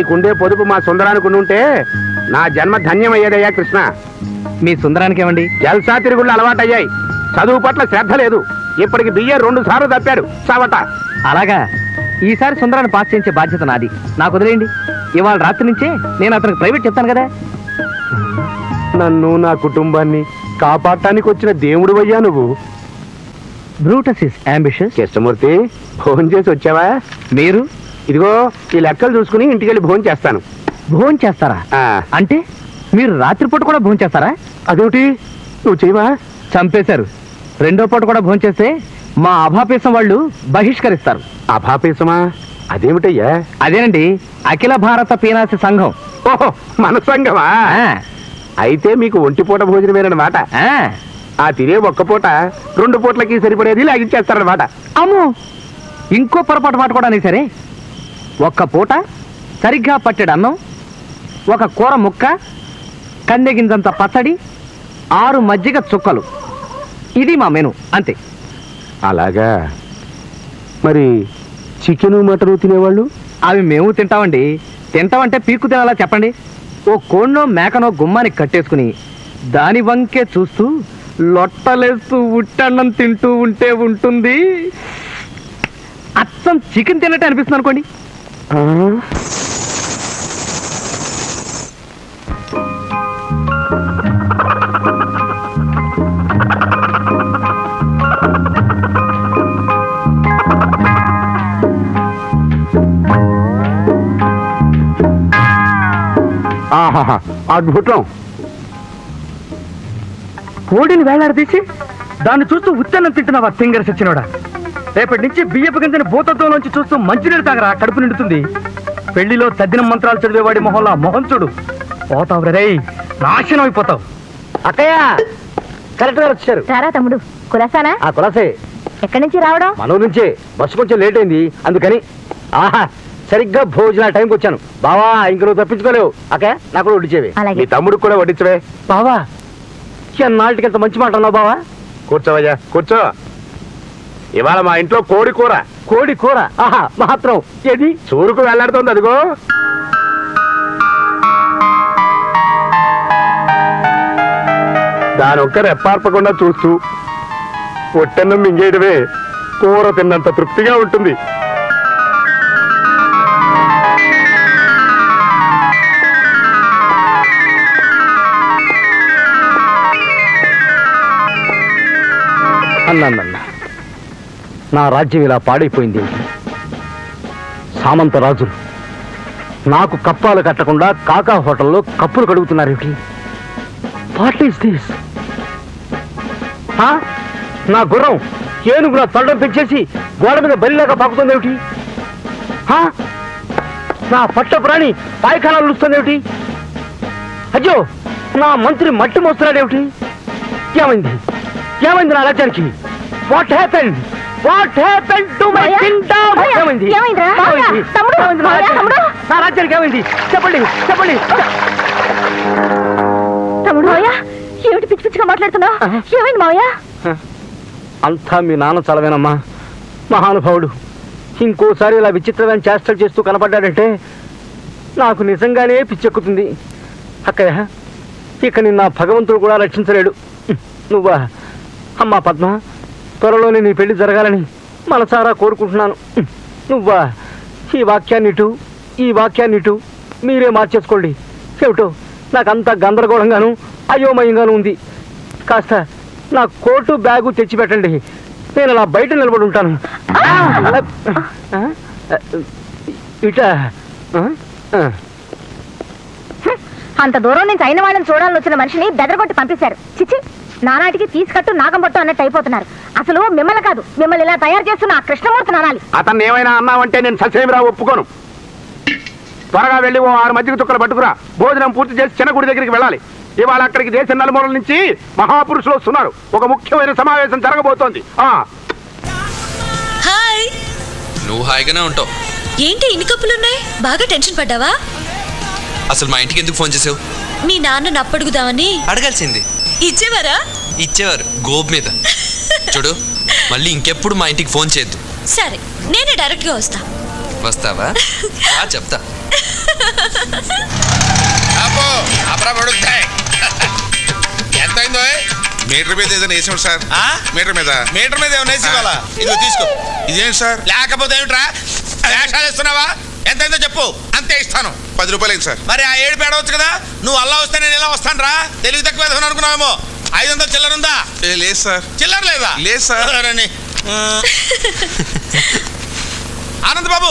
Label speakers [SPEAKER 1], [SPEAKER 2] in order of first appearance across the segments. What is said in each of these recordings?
[SPEAKER 1] నీకుండే పొదుపు మా సుందరానికి ఉంటే నా జన్మ ధన్యమయ్యేదయ్యా కృష్ణ.
[SPEAKER 2] మీ సుందరానికి ఏమండి?
[SPEAKER 1] జల్సా తిరుగుళ్ళు అలవాటయ్యాయి. చదువు పట్ల శ్రద్ధ లేదు. ఇప్పటికి బియ్య 2 సార్లు తప్పాడు చావట.
[SPEAKER 2] అలాగా? ఈసారి సుందరాన్ని పాస్ చేయించే బాధ్యత నాది. నాకు వదిలేయండి. ఇవాళ రాత్రి నుంచే నేను అతనికి ప్రైవేట్ చెప్తాను కదా.
[SPEAKER 1] నన్ను నా కుటుంబాన్ని కాపాడటానికి వచ్చిన దేవుడు అయ్యా నువ్వు.
[SPEAKER 2] Brutus is ambitious.
[SPEAKER 1] కృష్ణమూర్తి, భోజనం చేసి వచ్చావా?
[SPEAKER 2] మీరు?
[SPEAKER 1] ఇదిగో ఈ లెక్కలు చూసుకుని ఇంటికెళ్ళి భోజనం చేస్తాను.
[SPEAKER 2] భోజనం చేస్తారా? అంటే మీరు రాత్రిపూట కూడా భోజనం చేస్తారా?
[SPEAKER 1] అదేమిటి, నువ్వు చేయవా?
[SPEAKER 2] చంపేశారు. రెండో పూట కూడా భోజనం చేస్తే మా అభాపేశం వాళ్ళు బహిష్కరిస్తారు.
[SPEAKER 1] అభాపేశమా? అదేమిటయ్యా?
[SPEAKER 2] అదేనండి, అఖిల భారత పీనాసి సంఘం.
[SPEAKER 1] ఓహో, మన సంఘమా? అయితే మీకు ఒంటిపూట భోజనమేనమాట. ఆ తినే ఒక్క పూట 2 పూటలకి సరిపడేది లాగించేస్తారనమాట.
[SPEAKER 2] అమ్మో, ఇంకో పొరపాటు మాట కూడా అని సరే. ఒక్క పూట సరిగ్గా పట్టెడు అన్నం, ఒక కూర ముక్క, కందెగింజంత పచ్చడి, 6 మజ్జిగ చుక్కలు. ఇది మా మెను, అంతే.
[SPEAKER 1] అలాగా? మరి చికెను మటను తినేవాళ్ళు?
[SPEAKER 2] అవి మేము తింటామండి. తింటామంటే పీక్కు తినాలా చెప్పండి? ఓ కోణ్ణో మేకనో గుమ్మానికి కట్టేసుకుని దాని వంకే చూస్తూ లొట్టలేస్తూ ఉట్టన్నం తింటూ ఉంటే ఉంటుంది. అచ్చం చికెన్ తిన్నట్టే అనిపిస్తుంది అనుకోండి.
[SPEAKER 1] అద్భుతం.
[SPEAKER 2] కోడిని వేలాడదీసి దాన్ని చూస్తూ ఉత్తన్నం తింటున్నావా తింగర సచ్చినోడా? రేపటి నుంచి బియ్యపు గింజని భూతత్వంలోంచి చూస్తూ మంచినీళ్ళు తాగరా, కడుపు నిండుతుంది. పెళ్లిలో తద్దినం మంత్రాలు చదివేవాడి మొహంలా మొహం చూడు. పోతావు రే, నాశనం అయిపోతావు.
[SPEAKER 1] అక్కయ్య, కరెక్ట్ గారు వచ్చారు.
[SPEAKER 3] సారా తమ్ముడు, కులాసానా?
[SPEAKER 1] ఆ కులాసే.
[SPEAKER 3] ఎక్కడి నుంచి రావడం?
[SPEAKER 1] మనూరు నుంచే. బస్సు కొంచెం లేట్ అయింది అందుకని. ఆహా, సరిగ్గా భోజనాల టైంకి వచ్చాను. బావా, ఇంక నువ్వు తప్పించుకోలేవు. అక్కయ్య, నాకు కూడా వడ్డించేవి.
[SPEAKER 3] అలాగే.
[SPEAKER 1] నీ తమ్ముడికి కూడా వడ్డించవే. బావా, నాటికి ఎంత మంచి మాట అన్నావు బావా. కూర్చోవయ్యా, కూర్చో. ఇవాళ మా ఇంట్లో కోడి కూర. కోడి కూర? ఆహా, మాత్రం ఏది చూరుకు వెళ్లాడుతోంది. అదిగో. దానొక్క రెప్పార్పకుండా చూస్తూ పొట్టన్నం మింగేయడమే కూర తిన్నంత తృప్తిగా ఉంటుంది.
[SPEAKER 2] అన్న, నా రాజ్యం ఇలా పాడైపోయింది. సామంత రాజులు నాకు కప్పాలు కట్టకుండా కాకా హోటల్లో కప్పులు కడుగుతున్నారు. What is this? నా గుర్రం ఏనుగు నా తొండం పెంచేసి గోడ మీద బలిలాగా పాకుతుంది ఏమిటి? నా పట్ట ప్రాణి పాయఖానాలు వస్తుంది ఏమిటి? అయ్యో, నా మంత్రి మట్టి మోస్తున్నాడేమిటి? ఏమైంది? ఏమైంది నా రాజ్యానికి? What happened? What happened to my Kingdom? ఏమైంది? నా రాజ్యానికి ఏమైంది? చెప్పండి, చెప్పండి.
[SPEAKER 3] తమ్ముడు, ఏమిటి పిచ్చి పిచ్చిగా మాట్లాడుతున్నావు? ఏమైంది మావయ్య?
[SPEAKER 2] అంతా మీ నాన్న చలవేనమ్మా. మహానుభావుడు ఇంకోసారి ఇలా విచిత్రమైన చేష్టలు చేస్తూ కనపడ్డాడంటే నాకు నిజంగానే పిచ్చెక్కుతుంది. అక్కయ్య, ఇక నిన్న భగవంతుడు కూడా రక్షించలేడు. నువ్వా? అమ్మా పద్మ, త్వరలోనే నీ పెళ్లి జరగాలని మనసారా కోరుకుంటున్నాను. నువ్వా? ఈ వాక్యాన్నిటు మీరే మార్చేసుకోండి. ఏమిటో నాకంతా గందరగోళంగాను అయోమయంగాను ఉంది. కాస్త నా కోటు బ్యాగు తెచ్చిపెట్టండి. నేను అలా బయట నిలబడి ఉంటాను. ఇట
[SPEAKER 3] అంత దూరం నుంచి అయిన వాళ్ళని చూడాలని వచ్చిన మనిషిని బెదరగొట్టి పంపించారు. చిచి, నానాటికి తీసుకట్టు నాగంబట్టు అన్నట్టు అయిపోతున్నారు. అసలు మిమ్మల్ని కాదు, మిమ్మల్ని ఇలా తయారు చేస్తున్న ఆ కృష్ణమూర్తిని అనాలి.
[SPEAKER 1] అతన్ని ఏమైనా అన్నావంటే నేను ససేమిరా ఒప్పుకోను. త్వరగా వెళ్ళి ఓ 6 మజ్జిగ చుక్కలు పట్టుకురా. భోజనం పూర్తి చేసి చిన్న గుడి దగ్గరికి వెళ్ళాలి. ఇవాళ అక్కడికి దేశం నలుమూలల నుంచి మహాపురుషులు వస్తున్నారు. ఒక ముఖ్యమైన సమావేశం జరగబోతోంది.
[SPEAKER 4] హాయ్.
[SPEAKER 5] నువ్వు హాయిగానే ఉంటావు.
[SPEAKER 4] ఏంటి ఇన్ని కప్పులున్నాయి? బాగా టెన్షన్ పడ్డావా?
[SPEAKER 5] అసలు మా ఇంటికి ఎందుకు ఫోన్ చేసావు?
[SPEAKER 4] మీ నాన్న అడుగుదామని.
[SPEAKER 5] అడగాల్సింది.
[SPEAKER 4] ఇచ్చేవారా?
[SPEAKER 5] ఇచ్చేవారు, గోబ్ మీద. చూడు, మళ్ళీ ఇంకెప్పుడు మా ఇంటికి ఫోన్ చేయొద్దు.
[SPEAKER 4] సరే, నేనే డైరెక్ట్ గా వస్తా.
[SPEAKER 5] వస్తావా? చెప్తా.
[SPEAKER 6] మీటర్ మీద ఏదైనా వేసాం సార్.
[SPEAKER 7] ఆ?
[SPEAKER 6] మీటర్ మీద
[SPEAKER 7] ఏమైనా వేసి ఇవ్వాలా? ఇదిగో తీసుకో.
[SPEAKER 6] ఇదేంటి సార్?
[SPEAKER 7] లేకపోతే ఏమిట్రా వేషాలు ఇస్తున్నావా? ఎంతైందో చెప్పు, అంతే ఇస్తాను.
[SPEAKER 6] 10 రూపాయలు సార్.
[SPEAKER 7] మరి ఆ 7 పేడవచ్చు కదా. నువ్వు అల్లా వస్తే నేను ఎలా వస్తాను రా? తెలివి తక్కువ వేద్దామని అనుకున్నావేమో. 500 చిల్లర ఉందా?
[SPEAKER 6] లేదు సార్.
[SPEAKER 7] చిల్లర లేదా?
[SPEAKER 6] లేదు సార్.
[SPEAKER 7] రండి. ఆనంద్ బాబు,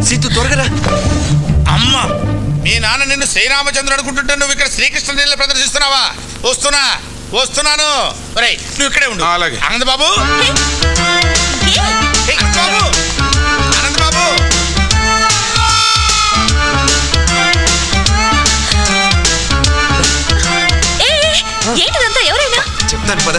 [SPEAKER 5] సీతు త్వరగా రా.
[SPEAKER 7] అమ్మ మీ నాన్న నిన్ను శ్రీరామచంద్రుడు అనుకుంటుంటే నువ్వు ఇక్కడ శ్రీకృష్ణ నీళ్ళు ప్రదర్శిస్తున్నావా? వస్తున్నాను. ఒరేయ్ నువ్వు ఇక్కడే ఉండు.
[SPEAKER 6] అలాగే.
[SPEAKER 7] ఆనంద్ బాబు, ఆనంద్ బాబు, ఆనంద్ బాబు.
[SPEAKER 4] ఏంటిదంతా? ఎవరైనా
[SPEAKER 5] చెప్తాను పద.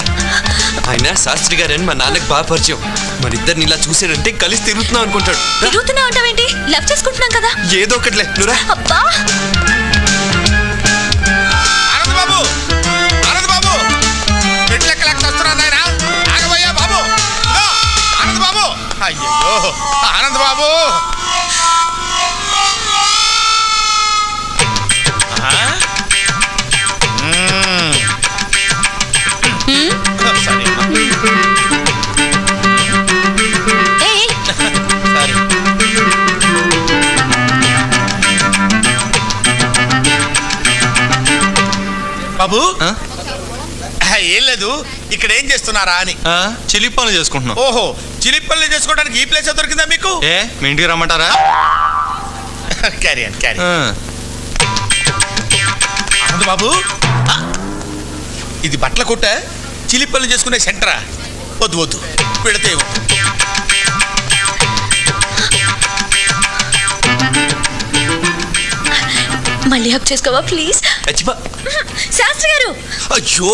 [SPEAKER 5] ఆయన శాస్త్రి గారని మా నాన్నకి బాగా పరిచయం. మరి ఇద్దరిని ఇలా చూసాడంటే కలిసి తిరుగుతున్నాం అనుకుంటాడు.
[SPEAKER 4] తిరుగుతున్నా అంటావేంటి? లవ్ చేసుకుంటున్నాం కదా.
[SPEAKER 5] ఏదో ఒకటిలే నువ్వురా.
[SPEAKER 4] అబ్బా
[SPEAKER 7] ఆనంద్ బాబు, ఆనంద్ బాబు, మెట్లెక్కలేక వస్తున్నాను నాయన. ఆగబోయా బాబు. ఇదిగో, ఆనంద్ బాబు. అయ్యో ఆనంద్ బాబు. సరే అమ్మా.
[SPEAKER 4] ఏయ్,
[SPEAKER 7] సరే. బాబు ఏం లేదు, ఇక్కడ ఏం చేస్తున్నారా అని.
[SPEAKER 8] చిలిపి పనులు చేసుకుంటున్నాం.
[SPEAKER 7] ఓహో, చిలిపల్లి చేసుకోవడానికి ఈ ప్లేస్ దొరికిందా మీకు?
[SPEAKER 8] మీ ఇంటికి రమ్మంటారా?
[SPEAKER 7] క్యారీ ఆనంద్ బాబు, ఇది బట్టల కొట్ట, చిలిపల్లి చేసుకునే సెంటరా? వద్దు పెడితే
[SPEAKER 4] మళ్ళీ హక్ చేసుకోవా ప్లీజ్?
[SPEAKER 5] అచ్చిపా.
[SPEAKER 4] శాస్త్రి గారు,
[SPEAKER 5] అయ్యో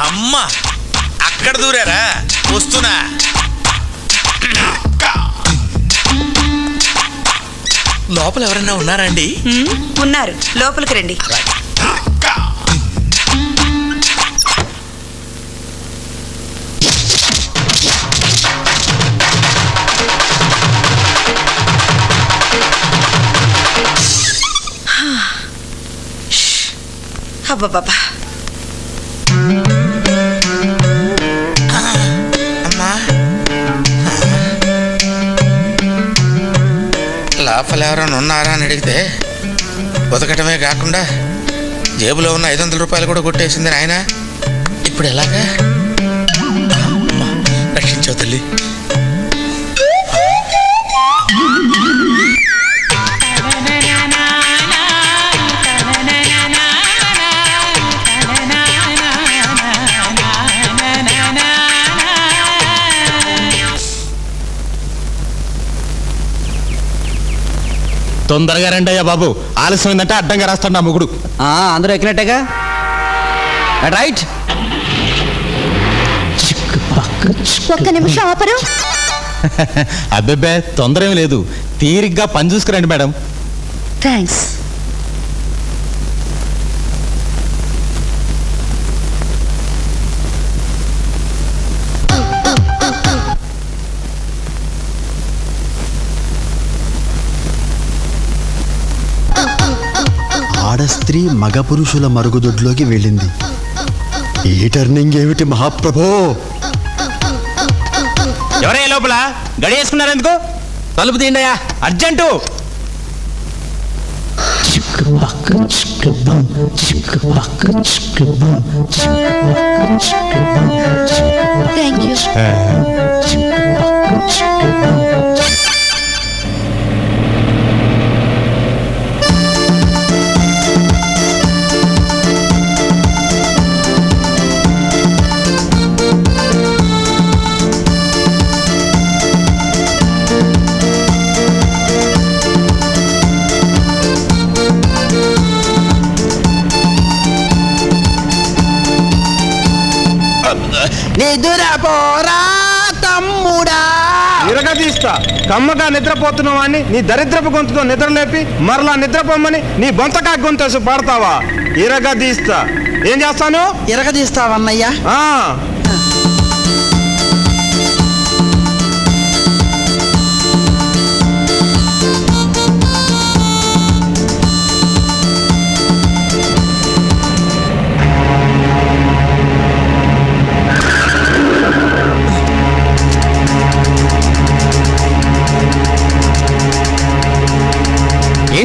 [SPEAKER 7] అమ్మ అక్కడ దూరారా? వస్తున్నా. లోపల ఎవరైనా ఉన్నారా అండి?
[SPEAKER 9] ఉన్నారు, లోపలికి రండి. అబ్బబ్బబ్బా,
[SPEAKER 7] అమ్మా లోపల ఎవరైనా ఉన్నారా అని అడిగితే బతకటమే కాకుండా జేబులో ఉన్న 500 రూపాయలు కూడా కొట్టేసింది నాయన. ఇప్పుడు ఎలాగా? అమ్మా, రక్షించావు తల్లి.
[SPEAKER 8] తొందరగా రండి అయ్యా బాబు, ఆలస్యమైందంటే అడ్డంగా రాస్తాడు నా మొగుడు.
[SPEAKER 2] అందరూ ఎక్కినట్టేగా? రైట్.
[SPEAKER 3] ఒక్క నిమిషం ఆపరు.
[SPEAKER 8] అబ్బెబ్బే తొందర ఏమి లేదు, తీరిగ్గా పని చూసుకురండి మేడం.
[SPEAKER 3] థ్యాంక్స్.
[SPEAKER 10] ఆడ స్త్రీ మగ పురుషుల మరుగుదొడ్లోకి వెళ్ళింది. ఈ టర్నింగ్ ఏమిటి మహాప్రభో?
[SPEAKER 8] ఎవరయ్యా లోపల? గడి వేసుకున్నారు ఎందుకు? తలుపు తీయండియా, అర్జెంటు.
[SPEAKER 3] Thank you.
[SPEAKER 2] నిద్రపోరా తమ్ముడా.
[SPEAKER 11] ఇరగదీస్తా. కమ్మగా నిద్రపోతున్నావు అని నీ దరిద్రపు గొంతుతో నిద్రలేపి మరలా నిద్రపోమ్మని నీ బొంతకా గొంతేసి పాడతావా? ఇరగదీస్తా. ఏం చేస్తాను?
[SPEAKER 2] ఇరగదీస్తావన్నయ్యా.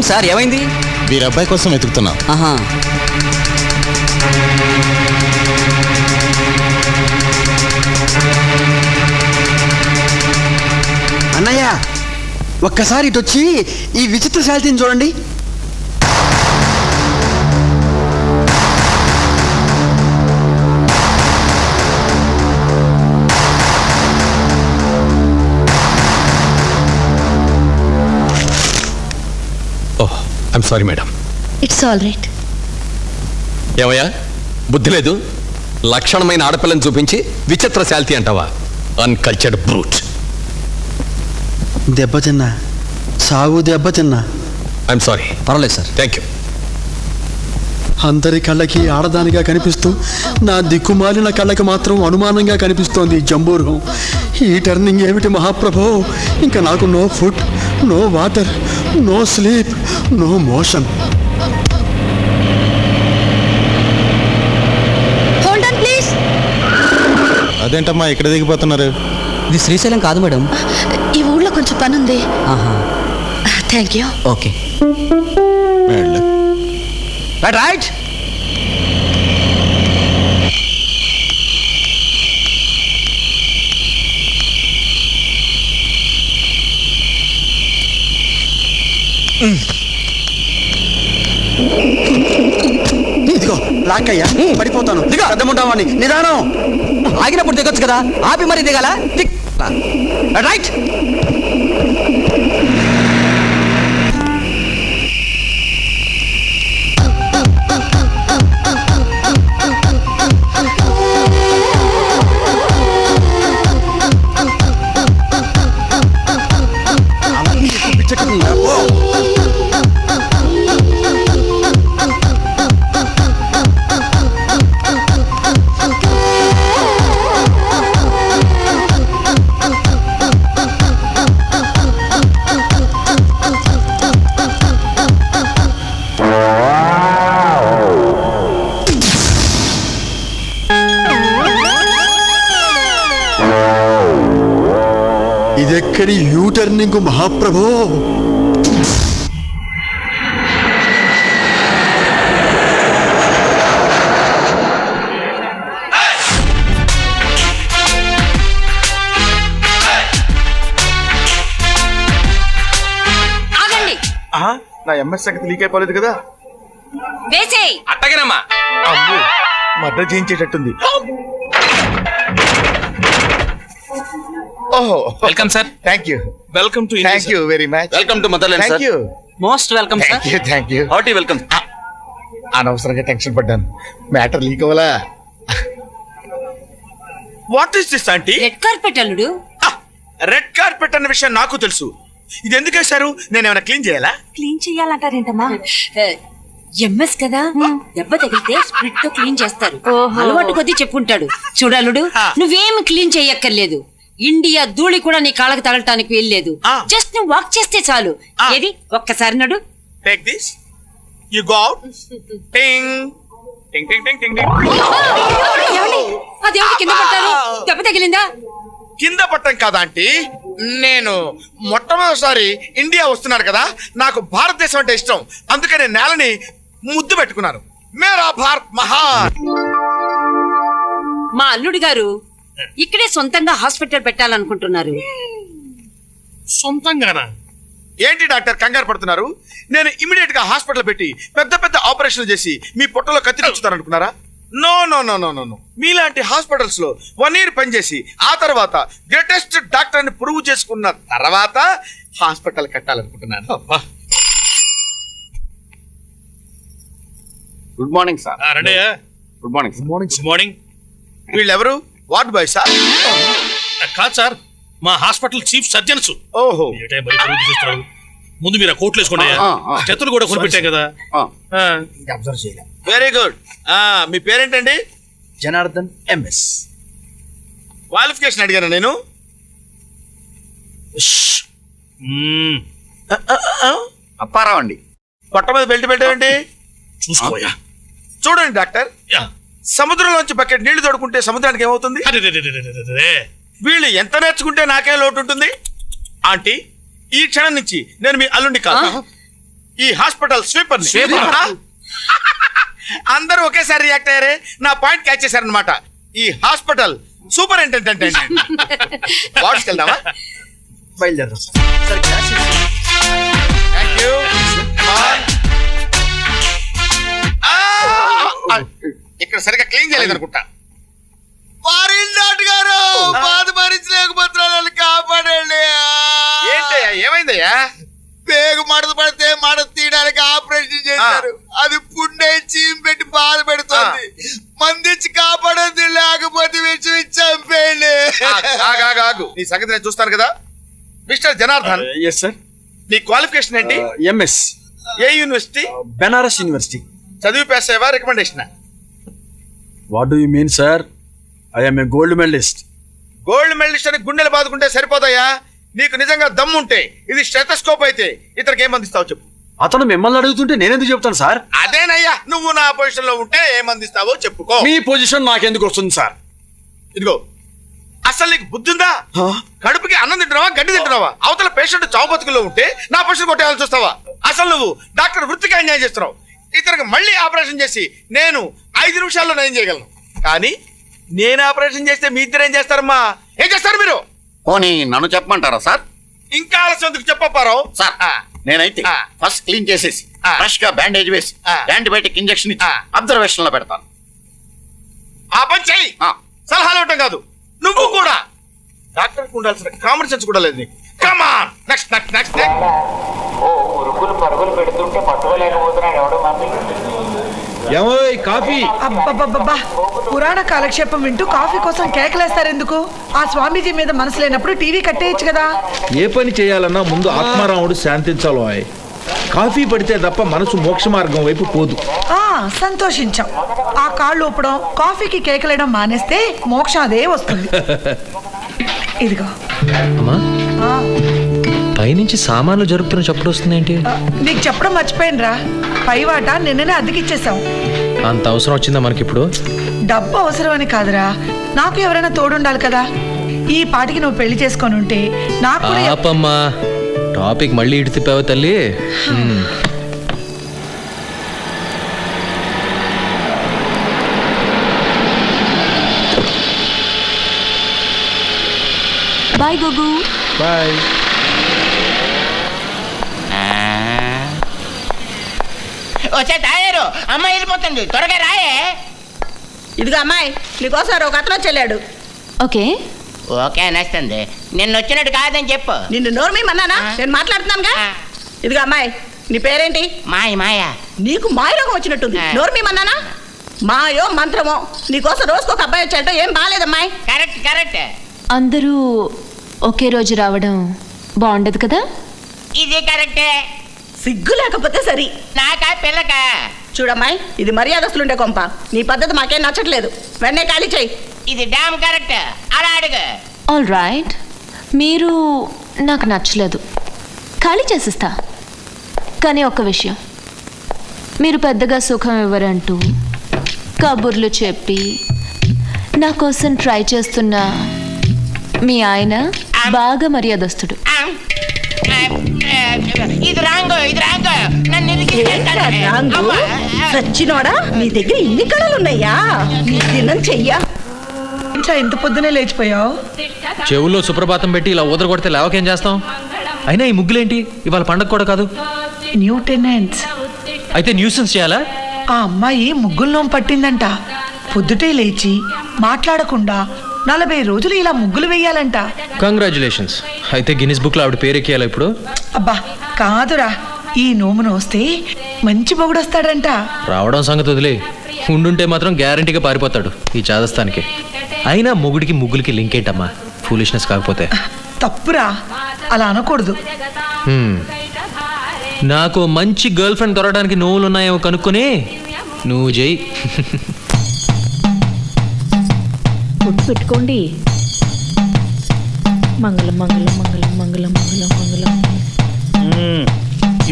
[SPEAKER 2] ఏంటి సార్ ఏమైంది?
[SPEAKER 8] వీరి అబ్బాయి కోసం వెతుకుతున్నాం.
[SPEAKER 2] ఆహా.
[SPEAKER 10] అన్నయ్య ఒక్కసారి ఇటు వచ్చి ఈ విచిత్ర శాలిటీని చూడండి.
[SPEAKER 1] Oh I'm sorry madam.
[SPEAKER 4] It's all right.
[SPEAKER 1] ఏమయ్యా బుద్ధి లేదు? లక్షణమైన ఆడపిల్లని చూపించి విచిత్ర శాల్తీ అంటావా? Uncultured brute.
[SPEAKER 10] దెబ్బతిన్నా, సాగు దెబ్బతిన్నా.
[SPEAKER 1] I'm sorry.
[SPEAKER 2] పర్వాలేదు సార్.
[SPEAKER 1] Thank you.
[SPEAKER 10] అందరి కళ్ళకి ఆడదానిగా కనిపిస్తూ నా దిక్కుమాలిన కళ్ళకి మాత్రం అనుమానంగా కనిపిస్తోంది జంబూర్గం. ఈ టర్నింగ్ ఏమిటి మహాప్రభో? ఇంకా నాకు no food, no water, no sleep, no motion.
[SPEAKER 4] Hold on please.
[SPEAKER 8] అదేంటమ్మా ఇక్కడ దిగిపోతున్నారు?
[SPEAKER 2] ఇది శ్రీశైలం కాదు మేడం.
[SPEAKER 4] ఈ ఊళ్ళో కొంచెం పని ఉంది.
[SPEAKER 2] ఆహా.
[SPEAKER 4] Thank you.
[SPEAKER 2] ఓకే.
[SPEAKER 8] వెళ్ళు.
[SPEAKER 2] రైట్.
[SPEAKER 10] ఇదిగో లాక్ అయ్యా, పడిపోతాను. పెద్దముంటావాన్ని నిదానం.
[SPEAKER 2] ఆగినప్పుడు దిగొచ్చు కదా, ఆపి మరి దిగాల. రైట్.
[SPEAKER 10] ఇదెక్కడి యూ టర్నింగ్ మహాప్రభో?
[SPEAKER 4] ఆగండి.
[SPEAKER 6] నా ఎంఎస్ సంగతి లీక్ అయిపోలేదు కదా?
[SPEAKER 4] వేసేయ్.
[SPEAKER 5] అట్టగనమ్మా.
[SPEAKER 6] అమ్మో, మర్డర్ చేయించేటట్టుంది. ఓహో,
[SPEAKER 5] welcome sir.
[SPEAKER 6] Thank you.
[SPEAKER 5] Welcome to
[SPEAKER 6] thank you very much.
[SPEAKER 5] Welcome to motherland
[SPEAKER 6] thank
[SPEAKER 5] sir.
[SPEAKER 6] You.
[SPEAKER 2] Most welcome sir.
[SPEAKER 6] Thank you, thank you.
[SPEAKER 5] Hearty welcome.
[SPEAKER 6] అనవసరంగా టెన్షన్ పడ్డాను. మ్యాటర్ లీక్ అవ్వలా. What is this aunty?
[SPEAKER 9] Red carpet అల్లుడు.
[SPEAKER 6] Red carpet అన్న విషయం నాకు తెలుసు. ఇది ఎందుకు వేశారు? నేను ఏమైనా క్లీన్ చేయాలా?
[SPEAKER 9] క్లీన్ చెయ్యాలంటారేంటమ్మా? ఎంఎస్ కదా, దెబ్బ తగిలితే స్ప్రిట్ తో క్లీన్ చేస్తారు. అలవాటు కొద్దీ చెప్పుంటాడు. చూడలుడు, నువ్వేమి క్లీన్ చెయ్యక్కర్లేదు. ఇండియా ధూళి కూడా నీ కాళ్ళకి తగలటానికి వెళ్ళలేదు. జస్ట్ నువ్వు వాక్ చేస్తే చాలు. ఏది ఒక్కసారి నడు.
[SPEAKER 6] Take this, you go out. టింగ్ టింగ్ టింగ్ టింగ్ టింగ్ టింగ్.
[SPEAKER 9] అదేమిటి కింద పట్టారు? దెబ్బ తగిలిందా?
[SPEAKER 6] కింద పట్టం కాదా ఆంటీ? నేను మొట్టమొదటిసారి ఇండియా వస్తున్నాను కదా, నాకు భారతదేశం అంటే ఇష్టం. అందుకని నేలని ముద్దు పెట్టుకున్నాను. మేరా భారత్ మహాన్.
[SPEAKER 9] మా అల్లుడు గారు ఇక్కడే సొంతంగా హాస్పిటల్ పెట్టాలనుకుంటున్నారు.
[SPEAKER 6] సొంతంగానా? ఏంటి డాక్టర్ కంగారు పడుతున్నారు? నేను ఇమీడియట్ గా హాస్పిటల్ పెట్టి పెద్ద పెద్ద ఆపరేషన్లు చేసి మీ పొట్టలో కత్తి ఉంచుతారనుకున్నారా? No no no no no no. మీలాంటి హాస్పిటల్స్ లో 1 year పనిచేసి ఆ తర్వాత గ్రేటెస్ట్ డాక్టర్ ని ప్రూవ్ చేసుకున్న తర్వాత హాస్పిటల్ కట్టాలనుకుంటున్నాను.
[SPEAKER 1] Good morning sir. Good morning.
[SPEAKER 6] Good morning. Good morning. వీళ్ళెవరు? Ward boy sir?
[SPEAKER 12] కాదు సార్, మా హాస్పిటల్ చీఫ్ సర్జన్స్.
[SPEAKER 6] ఓహో,
[SPEAKER 12] ముందు మీరు కోట్లు వేసుకోండి. చేతులు కూడా కొనిపెట్టాం కదా.
[SPEAKER 6] అబ్జర్వ్ చేయలే. Very good. మీ పేరేంటండి?
[SPEAKER 2] జనార్దన్ ఎంఎస్.
[SPEAKER 6] క్వాలిఫికేషన్ అడిగాను నేను.
[SPEAKER 1] అప్పారావు అండి.
[SPEAKER 6] పొట్ట మీద బెల్ట్ పెట్టావేంటి?
[SPEAKER 12] చూసుకోయా.
[SPEAKER 6] చూడండి డాక్టర్, సముద్రంలోంచి బకెట్ నీళ్లు తోడుకుంటే సముద్రానికి ఏమవుతుంది? వీళ్ళు ఎంత నేర్చుకుంటే నాకేం లోటు ఉంటుంది? ఆంటీ, ఈ క్షణం నుంచి నేను మీ అల్లుండి కాదు. ఈ హాస్పిటల్ స్వీపర్. అందరూ ఒకేసారి రియాక్ట్ అయ్యారే, నా పాయింట్ క్యాచ్ చేశారనమాట. ఈ హాస్పిటల్ సూపరింటెండెంట్ అండి. వాట్స్కి వెళ్దామా?
[SPEAKER 11] బయలుదేరదాం.
[SPEAKER 6] Thank you. ఇక్కడ సరిగా క్లీన్ చేయలేదు అనుకుంటా. గారు బాధ భరించలేకపోతున్నాను, కాపాడండి. ఏంటయ్యా, ఏమైందయ్యా?
[SPEAKER 7] పేగు మడత పడితే మడత తీయడానికి ఆపరేషన్ చేశారు. అది పుండై చీమ్ పెట్టి బాధ పెడుతుంది. మందిచ్చి కాపాడద్దు, లేకపోతే విషయం చంపేయండి.
[SPEAKER 6] ఆగు, నీ సంగతి నేను చూస్తాను కదా. Mister Janardhan,
[SPEAKER 11] yes sir.
[SPEAKER 6] నీ క్వాలిఫికేషన్ ఏంటి?
[SPEAKER 11] ఎంఎస్,
[SPEAKER 6] ఏ యూనివర్సిటీ?
[SPEAKER 11] బెనారస్ యూనివర్సిటీ.
[SPEAKER 6] చదివి పాస్ అయ్యావా, recommendation?
[SPEAKER 11] What do you mean sir? I am a gold medalist.
[SPEAKER 6] Gold medalist అని గుండెలు బాదుకుంటే సరిపోతాయా? నీకు నిజంగా దమ్ముంటే ఇది స్టెథోస్కోప్ అయితే ఇతనికి ఏం అందిస్తావు చెప్పు.
[SPEAKER 11] అతను మిమ్మల్ని అడుగుతుంటే నేనెందుకు చెప్తాను సార్?
[SPEAKER 6] అదేనయ్యా, నువ్వు నా పొజిషన్ లో ఉంటే ఏం అందిస్తావో చెప్పుకో.
[SPEAKER 11] మీ పొజిషన్ నాకెందుకు వస్తుంది సార్?
[SPEAKER 6] ఇదిగో, అసలు నీకు బుద్ధి ఉందా? కడుపుకి అన్నం తింటున్నావా, గడ్డి తింటున్నావా? అవతల పేషెంట్ చావు బతుకుల్లో ఉంటే నా పొజిషన్ కొట్టేయాలని చూస్తావా? అసలు నువ్వు డాక్టర్ వృత్తికి అన్యాయం చేస్తున్నావు. ఇతనికి మళ్ళీ ఆపరేషన్ చేసి నేను 5 నిమిషాల్లో నయం చేయగలను. కానీ నేను ఆపరేషన్ చేస్తే మీ ఇద్దరు ఏం చేస్తారమ్మా? ఏం చేస్తారు మీరు?
[SPEAKER 7] పోనీ నన్ను చెప్పమంటారా సార్?
[SPEAKER 6] ఇంకా ఆలస్యం ఎందుకు చెప్పపారావు
[SPEAKER 7] సార్, నేనైతే ఫస్ట్ క్లీన్ చేసేసి ఫ్రెష్ గా బ్యాండేజ్ వేసి యాంటీబయాటిక్ ఇంజెక్షన్ ఇచ్చి అబ్జర్వేషన్ లో పెడతాను.
[SPEAKER 6] ఆ పని చెయ్యి. సలహాలు ఇవ్వటం కాదు, నువ్వు కూడా. డాక్టర్ ఉండాల్సిన కామన్ సెన్స్ కూడా లేదు నీకు. Come on, next next next.
[SPEAKER 2] పరుగులు పెడుతుంటే పట్టుకోలేకపోతున్నాడు ఎవడు మమ్మీ.
[SPEAKER 11] కాఫీ.
[SPEAKER 13] అబ్బబ్బబ్బా, పురాణ కాలక్షేపం వింటూ కాఫీ కోసం కేకలేస్తారెందుకు? ఆ స్వామీజీ మీద మనసు లేనప్పుడు టీవీ కట్టేయచ్చు కదా.
[SPEAKER 12] ఏ పని చేయాలన్నా ముందు ఆత్మారాముడు శాంతించాలో. కాఫీ పడితే తప్ప మనసు మోక్ష మార్గం వైపు పోదు.
[SPEAKER 13] సంతోషించాం. ఆ కాళ్ళు ఊపడం, కాఫీకి కేకలేయడం మానేస్తే మోక్షం అదే వస్తుంది. ఇదిగో.
[SPEAKER 2] పైనుంచి సామాన్లు జరుపుతున్న చప్పుడు వస్తుందేంటి?
[SPEAKER 13] నీకు చెప్పడం మర్చిపోయినరా, పైవాట నిన్ననే అద్దెకిచ్చేసాం.
[SPEAKER 2] అంత అవసరం వచ్చిందా మనకిప్పుడు?
[SPEAKER 13] డబ్బు అవసరం అని కాదురా, నాకు ఎవరైనా తోడుండాలి కదా. ఈ పాటికి నువ్వు పెళ్లి చేసుకొని ఉంటే నాకు
[SPEAKER 2] ఆపమ్మా, టాపిక్ మళ్ళీ ఇటు తిప్పావా తల్లి.
[SPEAKER 4] బాయ్ గోగు.
[SPEAKER 12] బాయ్.
[SPEAKER 7] వచ్చే తాయారు, అమ్మాయి వెళ్ళిపోతుంది, త్వరగా రాయే.
[SPEAKER 13] ఇదిగో అమ్మాయి, నీకోసం ఒక అతను వచ్చాడు.
[SPEAKER 4] ఓకే
[SPEAKER 7] ఓకే అనేస్తుంది. నిన్న వచ్చినట్టు కాదని చెప్పు.
[SPEAKER 13] నిన్ను నోర్మేమన్నానా? నేను మాట్లాడుతున్నానుగా. ఇదిగో అమ్మాయి, నీ పేరేంటి?
[SPEAKER 7] మాయా.
[SPEAKER 13] నీకు మాయరోగం వచ్చినట్టుంది. నోర్మేమన్నానా? మాయో మంత్రమో, నీకోసం రోజుకు ఒక అబ్బాయి వచ్చాడో ఏం బాగాలేదమ్మాయి.
[SPEAKER 7] కరెక్ట్.
[SPEAKER 4] అందరూ ఒకే రోజు రావడం బాగుండదు కదా.
[SPEAKER 7] ఇది కరెక్టే.
[SPEAKER 13] సిగ్గు లేకపోతే సరి.
[SPEAKER 7] నాకా పిల్లకా?
[SPEAKER 13] చూడమ్మాయి, ఇది మర్యాదస్తులుండే కొంప. నీ పద్ధతి మాకేం నచ్చట్లేదు. వెంటనే ఖాళీ చెయ్యి.
[SPEAKER 7] ఇది డామ్ కరెక్ట్. అలా అడుగు.
[SPEAKER 4] ఆల్ రైట్, మీరు నాకు నచ్చలేదు, ఖాళీ చేసిస్తా. కానీ ఒక్క విషయం, మీరు పెద్దగా సుఖం ఇవ్వరంటూ కబుర్లు చెప్పి నా కోసం ట్రై చేస్తున్న మీ ఆయన బాగా మర్యాదస్తుడు.
[SPEAKER 7] ఇది రాంగో.
[SPEAKER 13] సచ్చినోడా, నీ దగ్గర ఇన్ని కళలున్నాయా? నీ దినం చెయ్యా. ఇంట్లో ఎంత పొద్దునే లేచిపోయావు?
[SPEAKER 2] చెవుల్లో సుప్రభాతం పెట్టి ఇలా ఊదర కొడితే లేవకేం చేస్తాం? అయినా ఈ ముగ్గులేంటి, ఇవాళ పండగ కూడా కాదు.
[SPEAKER 13] New tenants.
[SPEAKER 2] అయితే న్యూసెన్స్ చేయాలా?
[SPEAKER 13] ఆ అమ్మాయి ముగ్గుల్లో పట్టిందంట. పొద్దుటే లేచి మాట్లాడకుండా 40 రోజులు ఇలా ముగ్గులు వేయాలంట.
[SPEAKER 2] కంగ్రాచులేషన్స్. అయితే గిన్నిస్ బుక్ లో ఆవిడ పేరెక్కియాలా ఇప్పుడు?
[SPEAKER 13] అబ్బా కాదురా, ఈ నోమును వస్తే మంచి మొగుడొస్తాడంట.
[SPEAKER 2] రావడం సంగతి వదిలే, ఉండుంటే మాత్రం గ్యారంటీగా పారిపోతాడు ఈ చాదస్తానికి. అయినా మొగుడికి ముగ్గులకి లింక్ ఏంటమ్మా? ఫూలిష్నెస్ కాకపోతే.
[SPEAKER 13] తప్పురా, అలా అనకూడదు.
[SPEAKER 2] నాకు మంచి గర్ల్ ఫ్రెండ్ దొరకడానికి నువ్వులు ఉన్నాయేమో కనుక్కొని నువ్వు చేయి.
[SPEAKER 4] పెట్టుకోండి. మంగళం మంగళం మంగళం మంగళం మంగళం మంగళం.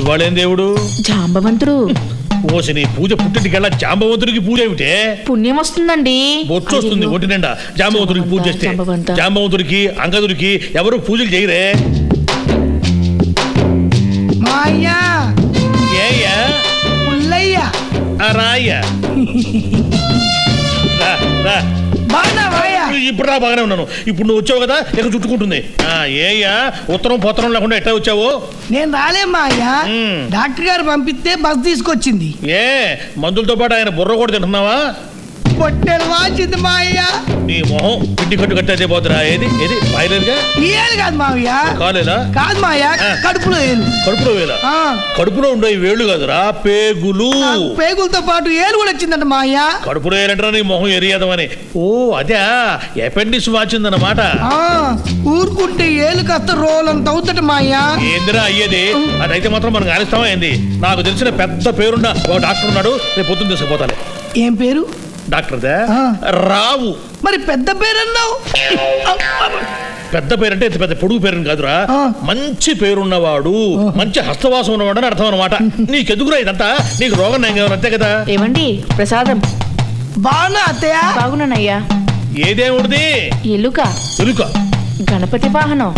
[SPEAKER 12] ఇవాళేం దేవుడు?
[SPEAKER 4] జాంబవంతుడు.
[SPEAKER 12] ఓసిని పూజ పుట్టింటికెళ్ళా జాంబవంతుడికి పూజ ఏమిటే?
[SPEAKER 4] పుణ్యం వస్తుందండి.
[SPEAKER 12] బొట్టు వస్తుంది ఒంటి నిండా. జాంబవంతుడికి పూజ చేస్తే జాంబవంతుడికి అంగదుడికి ఎవరు పూజలు చేయరే.
[SPEAKER 13] పుల్లయ్య
[SPEAKER 12] రాయ్యా ఇప్పుడు రా బాగానే ఉన్నాను. ఇప్పుడు నువ్వు వచ్చావు కదా ఇక చుట్టుకుంటుంది. ఏయ్యా ఉత్తరం పొత్తరం లేకుండా ఎట్లా వచ్చావు?
[SPEAKER 13] నేను రాలేమ్మా అయ్యా, డాక్టర్ గారు పంపిస్తే బస్ తీసుకొచ్చింది.
[SPEAKER 12] ఏ మందులతో పాటు ఆయన బుర్ర కూడా తింటున్నావా?
[SPEAKER 13] పొట్టెలు వాచింది మా అయ్య.
[SPEAKER 12] నీ మొహం పిండి కట్టు కట్టేదే పోతురా. ఏది ఏది బాయలేదుగా?
[SPEAKER 13] ఏలు కాదు మావయ్య.
[SPEAKER 12] కాలేదా?
[SPEAKER 13] కాదు మావయ్య, కడుపులో ఏలు.
[SPEAKER 12] కడుపులో వేలా? కడుపులో ఉండే వేళ్ళు కాదురా, పేగులు.
[SPEAKER 13] పేగులతో పాటు ఏలు కూడా వచ్చిందంట మావయ్య.
[SPEAKER 12] కడుపులో ఏలంటారా నీ మొహం ఎరియదమని? ఓ అదే అపెండిక్స్ వాచిందన్నమాట.
[SPEAKER 13] ఊరుకుంటే ఏలు కాస్త రోలంత అవుతట మావయ్య.
[SPEAKER 12] ఏందిరా అయ్యేది? అదైతే మాత్రం మనం కానిస్తామా ఏంది? నాకు తెలిసిన పెద్ద పేరున్న ఒక డాక్టర్ ఉన్నాడు, రేపు పొద్దున్న తీసుకుపోతాను.
[SPEAKER 13] ఏం పేరు?
[SPEAKER 12] డాక్టర్ రావు.
[SPEAKER 13] మరి పెద్ద పేరు అన్నావు?
[SPEAKER 12] పెద్ద పేరంటే ఇంత పెద్ద పొడుగు పేరు కాదురా, మంచి పేరున్నవాడు, మంచి హస్తవాసం ఉన్నవాడు అని అర్థం అనమాట. నీకెందుకురా ఇదంతా? నీకు రోగం నయం అంతే కదా.
[SPEAKER 14] ఏమండి ప్రసాదం?
[SPEAKER 13] బాగున్నా అత్తయ్య.
[SPEAKER 14] బాగున్నానయ్యా.
[SPEAKER 12] ఏదేముడిది?
[SPEAKER 14] ఎలుక.
[SPEAKER 12] ఎలుక?
[SPEAKER 14] గణపతి వాహనం.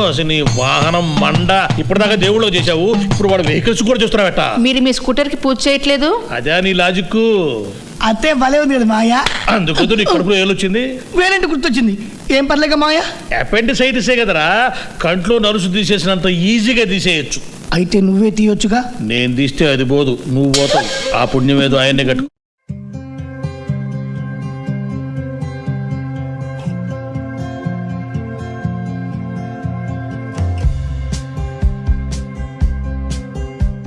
[SPEAKER 12] అసలు నీ వాహనం మండ. ఇప్పటిదాకా దేవుళ్ళో చేశావు, ఇప్పుడు వాడు వెహికల్స్ కూడా చూస్తున్నావట.
[SPEAKER 14] మీరు మీ స్కూటర్ కి పూజ చేయట్లేదు?
[SPEAKER 12] అదే నీ లాజిక్.
[SPEAKER 13] అత్తే భలే ఉంది కదా మాయా.
[SPEAKER 12] అందుకు నీ కడుపులో ఏలొచ్చింది.
[SPEAKER 13] వేరేంటి గుర్తొచ్చింది? ఏం పర్లేక మాయా?
[SPEAKER 12] అపెండిసైటిసే కదరా, కంట్లో నలుసు తీసేసినంత ఈజీగా తీసేయచ్చు.
[SPEAKER 13] అయితే నువ్వే తీయొచ్చుగా.
[SPEAKER 12] నేను తీస్తే అది పోదు, నువ్వు పోతావు. ఆ పుణ్యం ఏదో ఆయన్ని కట్టు.